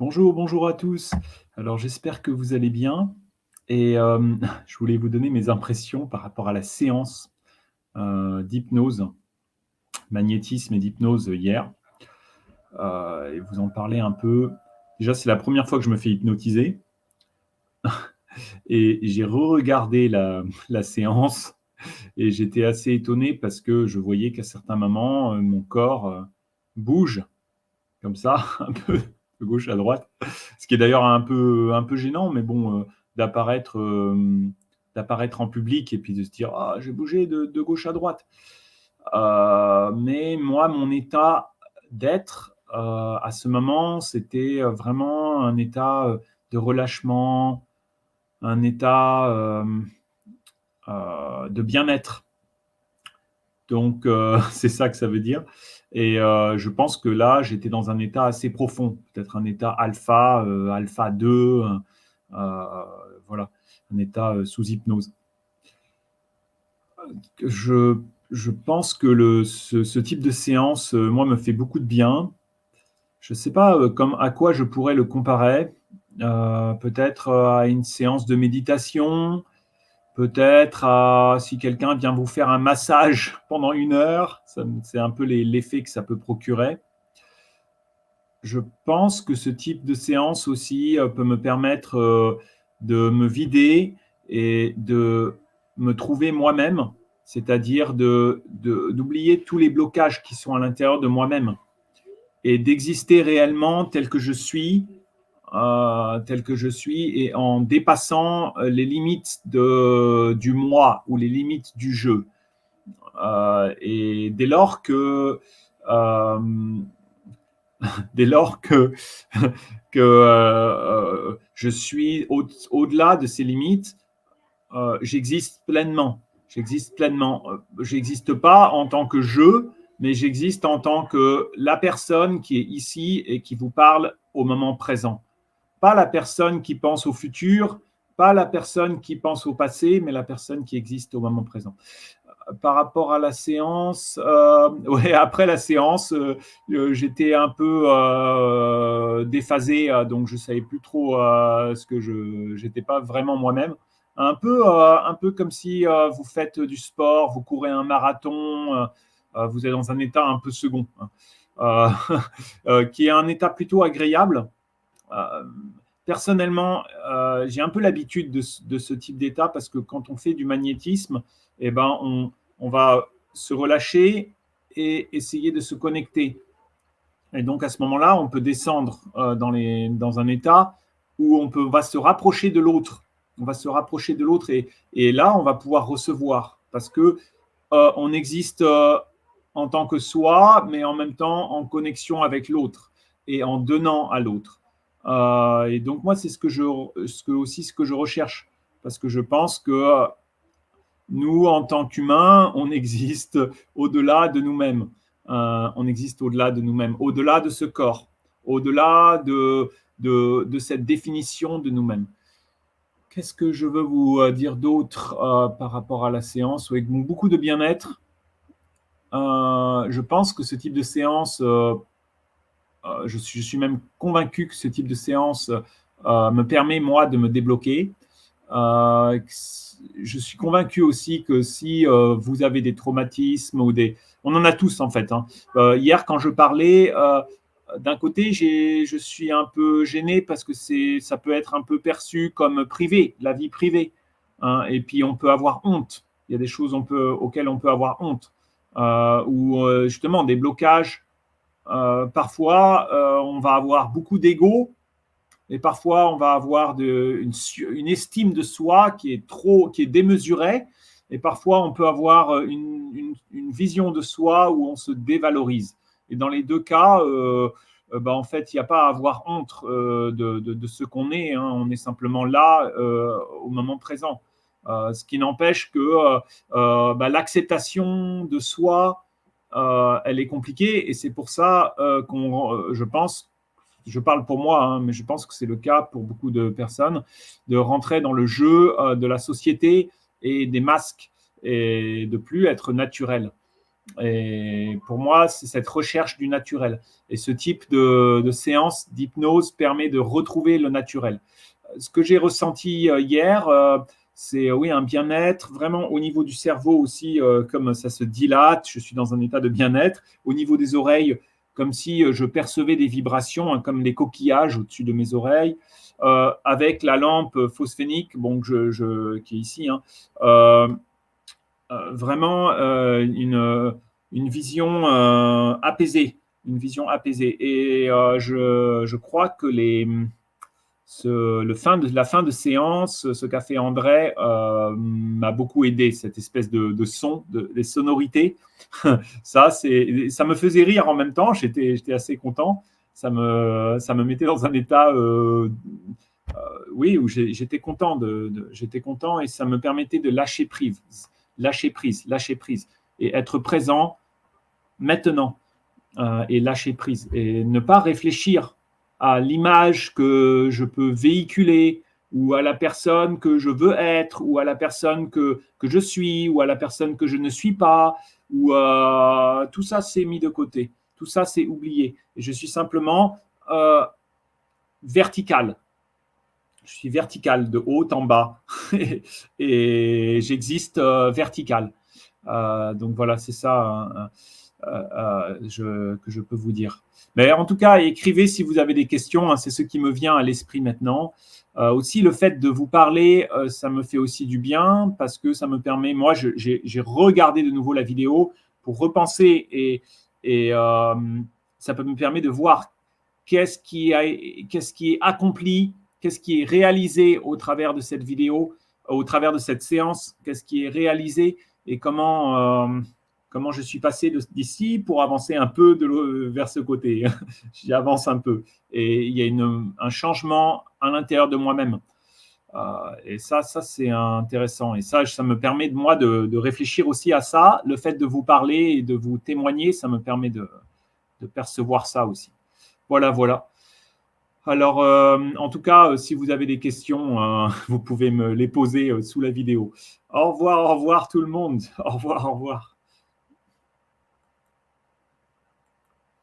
Bonjour, bonjour à tous. Alors j'espère que vous allez bien et je voulais vous donner mes impressions par rapport à la séance, d'hypnose, magnétisme et d'hypnose hier, et vous en parler un peu. Déjà, c'est la première fois que je me fais hypnotiser et j'ai re-regardé la séance et j'étais assez étonné parce que je voyais qu'à certains moments, mon corps, bouge comme ça, un peu de gauche à droite. Ce qui est d'ailleurs un peu gênant, mais bon, d'apparaître, d'apparaître en public et puis de se dire: «Ah, j'ai bougé de gauche à droite». Mais moi, mon état d'être, à ce moment, c'était, vraiment un état, de relâchement, un état, de bien-être. Donc c'est ça que ça veut dire et je pense que là, j'étais dans un état assez profond, peut-être un état alpha, alpha 2, voilà, un état, sous hypnose. Je je pense que ce type de séance, moi, me fait beaucoup de bien. Je ne sais pas, comme à quoi je pourrais le comparer. Peut-être, à une séance de méditation. Peut-être si quelqu'un vient vous faire un massage pendant 1 heure, c'est un peu l'effet que ça peut procurer. Je pense que ce type de séance aussi peut me permettre de me vider et de me trouver moi-même, c'est-à-dire d'oublier tous les blocages qui sont à l'intérieur de moi-même et d'exister réellement tel que je suis et en dépassant les limites du moi ou les limites du jeu. Et euh, dès lors que, je suis au-delà de ces limites, j'existe pleinement. J'existe pleinement. J'existe pas en tant que je, mais j'existe en tant que la personne qui est ici et qui vous parle au moment présent. Pas la personne qui pense au futur, pas la personne qui pense au passé, mais la personne qui existe au moment présent. Par rapport à la séance, ouais, après la séance, j'étais un peu déphasé, donc je savais plus trop ce que j'étais pas vraiment moi-même. Un peu comme si vous faites du sport, vous courez un marathon, vous êtes dans un état un peu second, hein, qui est un état plutôt agréable. Euh, Personnellement, j'ai un peu l'habitude de ce type d'état parce que quand on fait du magnétisme, eh ben, on va se relâcher et essayer de se connecter. Et donc à ce moment-là, on peut descendre dans un état où va se rapprocher de l'autre. On va se rapprocher de l'autre et là, on va pouvoir recevoir parce que on existe en tant que soi, mais en même temps en connexion avec l'autre et en donnant à l'autre. Et donc moi, c'est aussi ce que je recherche, parce que je pense que nous, en tant qu'humains, on existe au-delà de nous-mêmes. On existe au-delà de nous-mêmes, au-delà de ce corps, au-delà de cette définition de nous-mêmes. Qu'est-ce que je veux vous dire d'autre par rapport à la séance? Avec beaucoup de bien-être. Je pense que ce type de séance, je suis même convaincu que ce type de séance me permet, moi, de me débloquer. Je suis convaincu aussi que si vous avez des traumatismes ou des... On en a tous, en fait, hein. Hier, quand je parlais, d'un côté, je suis un peu gêné parce que ça peut être un peu perçu comme privé, la vie privée, hein, et puis on peut avoir honte. Il y a des choses auxquelles on peut avoir honte, ou justement des blocages. Parfois, on va avoir beaucoup d'ego et parfois on va avoir une estime de soi qui est démesurée. Et parfois, on peut avoir une vision de soi où on se dévalorise. Et dans les deux cas, en fait, il n'y a pas à avoir honte de ce qu'on est, hein. On est simplement là au moment présent. Ce qui n'empêche que l'acceptation de soi, elle est compliquée. Et c'est pour ça je pense, je parle pour moi, hein, mais je pense que c'est le cas pour beaucoup de personnes, de rentrer dans le jeu de la société et des masques et de plus être naturel. Et pour moi, c'est cette recherche du naturel. Et ce type de séance d'hypnose permet de retrouver le naturel. Ce que j'ai ressenti hier, c'est oui, un bien-être, vraiment au niveau du cerveau aussi, comme ça se dilate, je suis dans un état de bien-être. Au niveau des oreilles, comme si je percevais des vibrations, hein, comme les coquillages au-dessus de mes oreilles. Avec la lampe phosphénique, bon, qui est ici, hein, vraiment une vision apaisée, une vision apaisée. Et je crois que la fin de séance, ce qu'a fait André m'a beaucoup aidé, cette espèce de son, des sonorités. Ça me faisait rire en même temps, j'étais assez content. Ça me mettait dans un état, oui, où j'étais content, j'étais content et ça me permettait de lâcher prise et être présent maintenant et lâcher prise et ne pas réfléchir à l'image que je peux véhiculer ou à la personne que je veux être ou à la personne que je suis ou à la personne que je ne suis pas ou tout ça c'est mis de côté, tout ça c'est oublié et je suis simplement vertical. Je suis vertical de haut en bas et j'existe vertical. Donc voilà, c'est ça que je peux vous dire. Mais en tout cas, écrivez si vous avez des questions, hein, c'est ce qui me vient à l'esprit maintenant. Aussi, le fait de vous parler, ça me fait aussi du bien parce que ça me permet, moi, j'ai regardé de nouveau la vidéo pour repenser et ça me permet de voir qu'est-ce qui est accompli, qu'est-ce qui est réalisé au travers de cette vidéo, au travers de cette séance, qu'est-ce qui est réalisé et comment je suis passé d'ici pour avancer un peu vers ce côté. J'avance un peu. Et il y a un changement à l'intérieur de moi-même. Et ça c'est intéressant. Et ça me permet, moi, de réfléchir aussi à ça. Le fait de vous parler et de vous témoigner, ça me permet de percevoir ça aussi. Voilà, voilà. Alors, en tout cas, si vous avez des questions, vous pouvez me les poser sous la vidéo. Au revoir tout le monde. Au revoir, au revoir.